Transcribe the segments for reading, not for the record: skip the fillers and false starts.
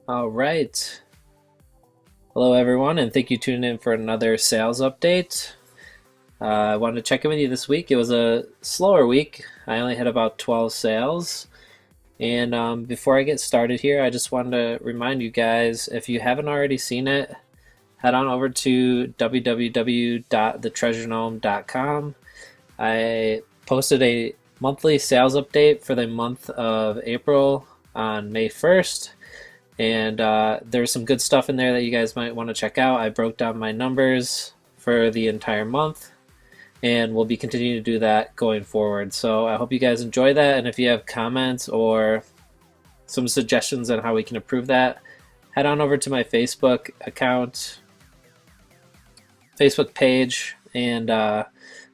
All right. Hello, everyone, and thank you for tuning in for another sales update. I wanted to check in with you this week. It was a slower week. I only had about 12 sales. And before I get started here, I just wanted to remind you guys, if you haven't already seen it, head on over to www.thetreasuregnome.com. I posted a monthly sales update for the month of April on May 1st. And there's some good stuff in there that you guys might want to check out. I broke down my numbers for the entire month, and we'll be continuing to do that going forward. So I hope you guys enjoy that, and if you have comments or some suggestions on how we can improve that, head on over to my Facebook account, Facebook page, and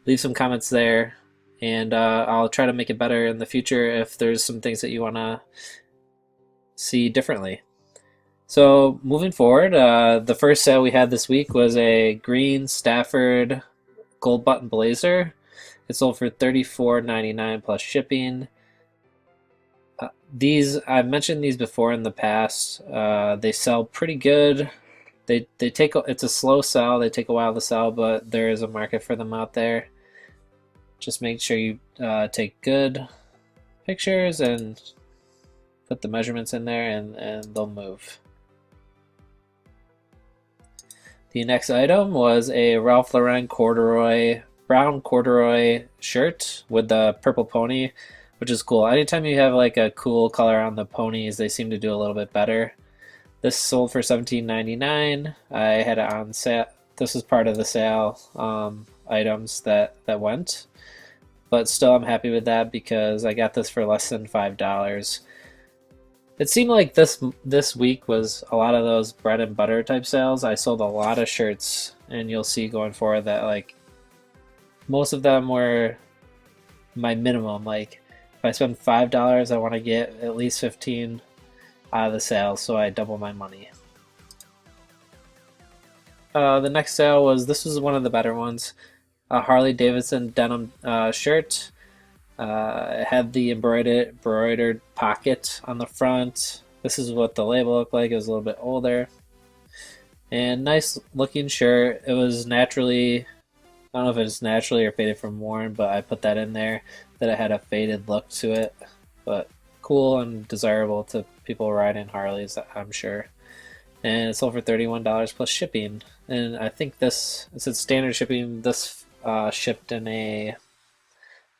leave some comments there. And I'll try to make it better in the future if there's some things that you want to see differently. So moving forward, the first sale we had this week was a green Stafford gold button blazer. It sold for $34.99 plus shipping. I've mentioned these before in the past. They sell pretty good. It's a slow sell. They take a while to sell, but there is a market for them out there. Just make sure you take good pictures and put the measurements in there, and they'll move. The next item was a Ralph Lauren brown corduroy shirt with the purple pony, which is cool. Anytime you have like a cool color on the ponies, they seem to do a little bit better. This sold for $17.99. I had it on sale. This is part of the sale items that went, but still I'm happy with that because I got this for less than $5. It seemed like this week was a lot of those bread and butter type sales. I sold a lot of shirts, and you'll see going forward that like most of them were my minimum. Like if I spend $5, I want to get at least 15 out of the sale, so I double my money. The next sale this was one of the better ones, a Harley Davidson denim shirt. It had the embroidered pocket on the front. This is what the label looked like. It was a little bit older. And nice looking shirt. It was naturally, I don't know if it's naturally or faded from worn, but I put that in there, that it had a faded look to it. But cool and desirable to people riding Harleys, I'm sure. And it sold for $31 plus shipping. And I think it said standard shipping. This shipped in a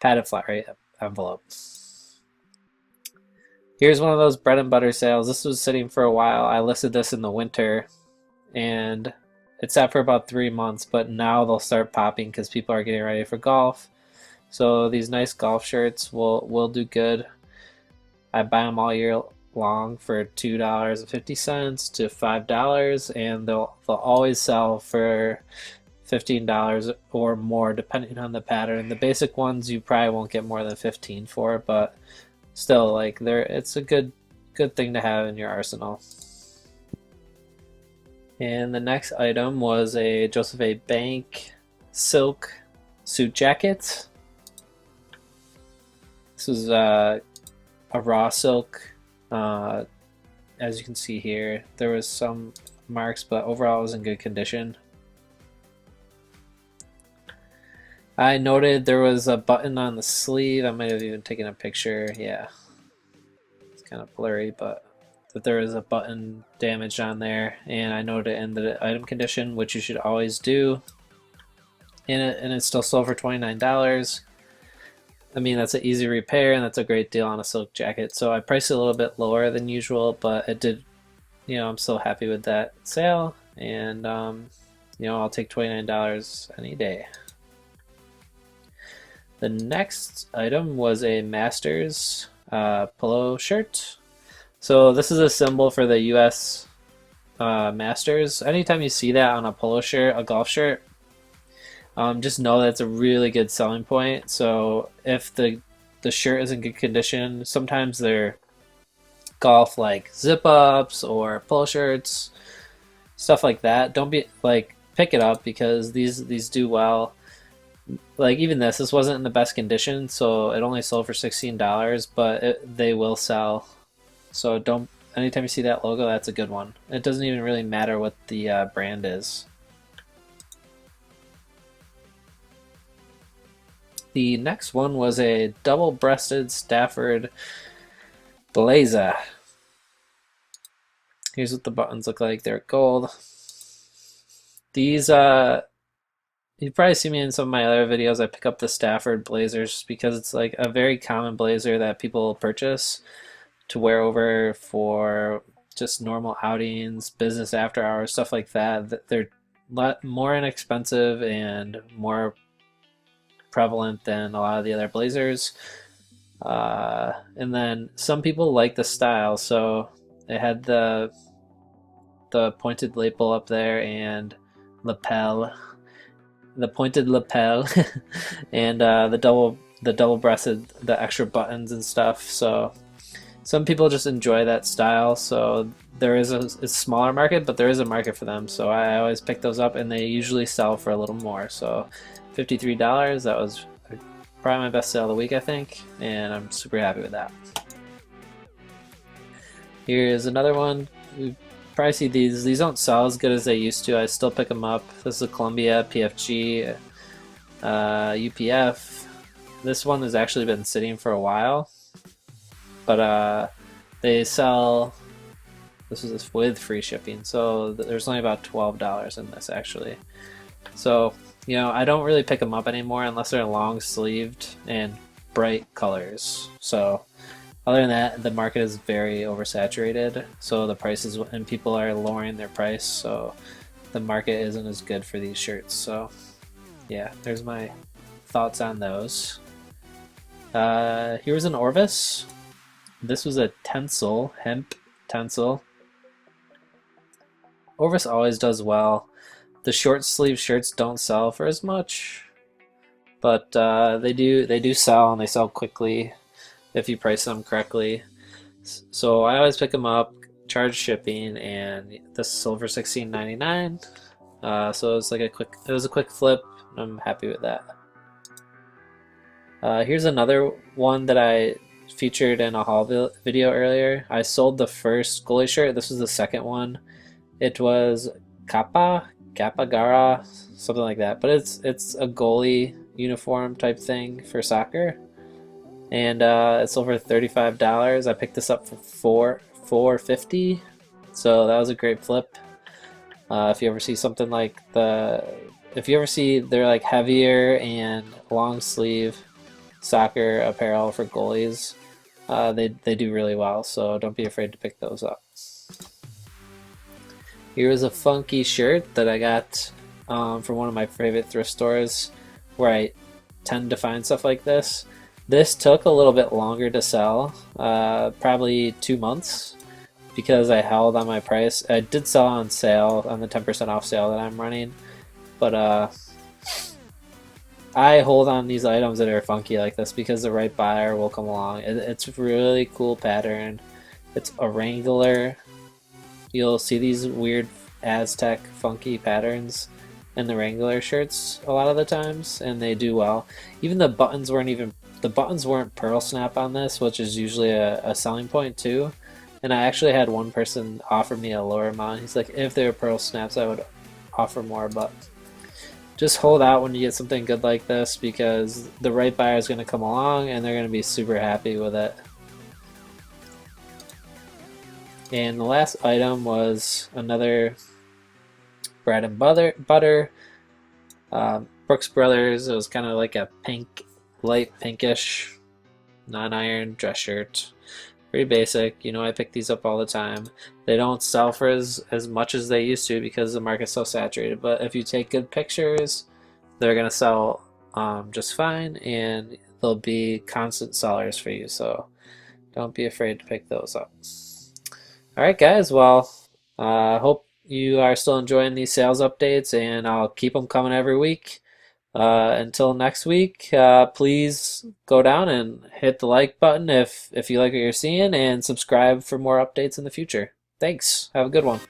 padded flat rate envelope. Here's one of those bread and butter sales. This was sitting for a while. I listed this in the winter, and it sat for about 3 months, but now they'll start popping because people are getting ready for golf. So these nice golf shirts will do good. I buy them all year long for $2.50 to $5, and they'll always sell for $15 or more depending on the pattern. The basic ones you probably won't get more than 15 for, but still, like, it's a good thing to have in your arsenal. And the next item was a Joseph A. Bank silk suit jacket. This was a raw silk. As you can see here, there was some marks, but overall it was in good condition. I noted there was a button on the sleeve. I might have even taken a picture. Yeah, it's kind of blurry, but that there was a button damaged on there, and I noted in the item condition, which you should always do. And it still sold for $29. I mean, that's an easy repair, and that's a great deal on a silk jacket. So I priced it a little bit lower than usual, but it did. I'm still happy with that sale, and I'll take $29 any day. The next item was a Masters Polo shirt. So this is a symbol for the U.S. Masters. Anytime you see that on a polo shirt, a golf shirt, just know that's a really good selling point. So if the shirt is in good condition, sometimes they're golf like zip ups or polo shirts, stuff like that. Don't be like, pick it up because these do well. Like even this wasn't in the best condition, so it only sold for $16, but they will sell. So don't anytime you see that logo, that's a good one. It doesn't even really matter what the brand is. The next one was a double-breasted Stafford Blazer. Here's what the buttons look like. They're gold. These, you probably see me in some of my other videos. I pick up the Stafford Blazers because it's like a very common blazer that people purchase to wear over for just normal outings, business after hours, stuff like that. They're a lot more inexpensive and more prevalent than a lot of the other blazers. And then some people like the style, so it had the pointed lapel up there and lapel, the pointed lapel, and the double-breasted, the extra buttons and stuff. So some people just enjoy that style. So there is a smaller market, but there is a market for them. So I always pick those up, and they usually sell for a little more. So $53. That was probably my best sale of the week, I think, and I'm super happy with that. Here's another one. You probably see these. These don't sell as good as they used to. I still pick them up. This is a Columbia PFG UPF. This one has actually been sitting for a while, but they sell. This is with free shipping, so there's only about $12 in this actually. So, you know, I don't really pick them up anymore unless they're long sleeved and bright colors. So other than that, the market is very oversaturated, so the prices, and people are lowering their price, so the market isn't as good for these shirts. So yeah, there's my thoughts on those. Here's an Orvis. This was a tencel, hemp tencel. Orvis always does well. The short sleeve shirts don't sell for as much, but they do sell, and they sell quickly if you price them correctly. So I always pick them up, charge shipping, and this sold for $16.99. So it was a quick flip. I'm happy with that. Here's another one that I featured in a haul video earlier. I sold the first goalie shirt. This was the second one. It was Kappa Kappa, something like that. But it's a goalie uniform type thing for soccer, and it's over $35. I picked this up for $4.50, so that was a great flip. If you ever see something like they're like heavier and long sleeve soccer apparel for goalies, they do really well. So don't be afraid to pick those up. Here's a funky shirt that I got from one of my favorite thrift stores where I tend to find stuff like this. This took a little bit longer to sell, probably 2 months, because I held on my price. I did sell on sale, on the 10% off sale that I'm running, but I hold on these items that are funky like this because the right buyer will come along. It's a really cool pattern. It's a Wrangler. You'll see these weird Aztec funky patterns in the Wrangler shirts a lot of the times, and they do well. Even the buttons weren't pearl snap on this, which is usually a selling point too. And I actually had one person offer me a lower amount. He's like, if they were pearl snaps, I would offer more, but just hold out when you get something good like this, because the right buyer is going to come along and they're going to be super happy with it. And the last item was another bread and butter, Brooks Brothers. It was kind of like a pink, light pinkish, non-iron dress shirt. Pretty basic. You know, I pick these up all the time. They don't sell for as much as they used to because the market's so saturated. But if you take good pictures, they're gonna sell just fine, and they'll be constant sellers for you. So don't be afraid to pick those up. All right, guys. Well, hope you are still enjoying these sales updates, and I'll keep them coming every week. Until next week, please go down and hit the like button if you like what you're seeing, and subscribe for more updates in the future. Thanks. Have a good one.